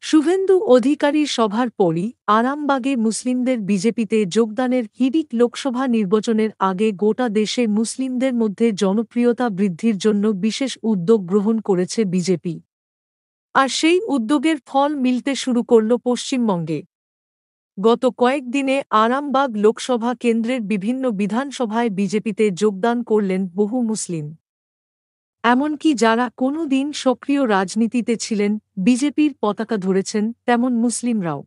শুভেন্দু অধিকারীর সভার পরই আরামবাগে মুসলিমদের বিজেপিতে যোগদানের হিড়িক। লোকসভা নির্বাচনের আগে গোটা দেশে মুসলিমদের মধ্যে জনপ্রিয়তা বৃদ্ধির জন্য বিশেষ উদ্যোগ গ্রহণ করেছে বিজেপি। আর সেই উদ্যোগের ফল মিলতে শুরু করল পশ্চিমবঙ্গে। গত কয়েকদিনে আরামবাগ লোকসভা কেন্দ্রের বিভিন্ন বিধানসভায় বিজেপিতে যোগদান করলেন বহু মুসলিম। এমনকি যারা কোনো দিন সক্রিয় রাজনীতিতে ছিলেন, বিজেপির পতাকা ধরেছেন, তেমন মুসলিমরাও।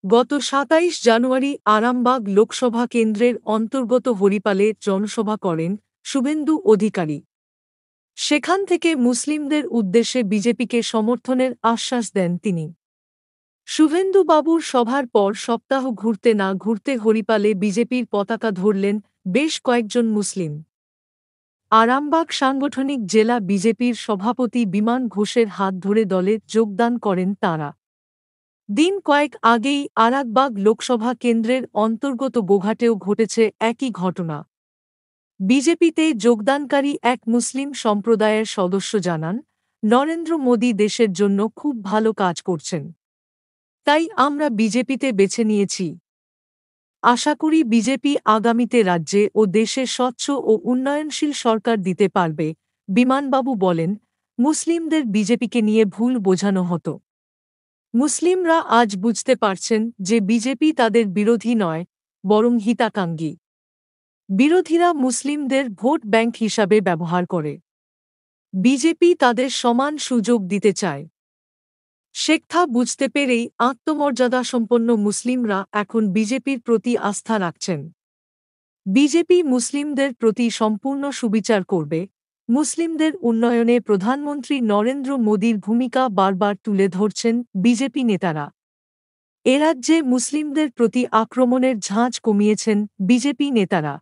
গত ২৭ জানুয়ারি আরামবাগ লোকসভা কেন্দ্রের অন্তর্গত হরিপালে জনসভা করেন শুভেন্দু অধিকারী। সেখান থেকে মুসলিমদের উদ্দেশ্যে বিজেপিকে সমর্থনের আশ্বাস দেন তিনি। শুভেন্দুবাবুর সভার পর সপ্তাহ ঘুরতে না ঘুরতে হরিপালে বিজেপির পতাকা ধরলেন বেশ কয়েকজন মুসলিম। আরামবাগ সাংগঠনিক জেলা বিজেপির সভাপতি বিমান ঘোষের হাত ধরে দলে যোগদান করেন তাঁরা। দিন কয়েক আগেই আরামবাগ লোকসভা কেন্দ্রের অন্তর্গত গোঘাটেও ঘটেছে একই ঘটনা। বিজেপিতে যোগদানকারী এক মুসলিম সম্প্রদায়ের সদস্য জানান, নরেন্দ্র মোদী দেশের জন্য খুব ভালো কাজ করছেন, তাই আমরা বিজেপিতে বেছে নিয়েছি। আশা করি বিজেপি আগামীতে রাজ্যে ও দেশে স্বচ্ছ ও উন্নয়নশীল সরকার দিতে পারবে। বিমানবাবু বলেন, মুসলিমদের বিজেপিকে নিয়ে ভুল বোঝানো হতো। মুসলিমরা আজ বুঝতে পারছেন যে বিজেপি তাদের বিরোধী নয়, বরং হিতাকাঙ্ক্ষী। বিরোধীরা মুসলিমদের ভোট ব্যাংক হিসাবে ব্যবহার করে। বিজেপি তাদের সমান সুযোগ দিতে চায়। শেখা বুঝতে পেরেই আত্মমর্যাদাসম্পন্ন মুসলিমরা এখন বিজেপির প্রতি আস্থা রাখছেন। বিজেপি মুসলিমদের প্রতি সম্পূর্ণ সুবিচার করবে। মুসলিমদের উন্নয়নে প্রধানমন্ত্রী নরেন্দ্র মোদীর ভূমিকা বারবার তুলে ধরছেন বিজেপি নেতারা। এ রাজ্যে মুসলিমদের প্রতি আক্রমণের ঝাঁজ কমিয়েছেন বিজেপি নেতারা।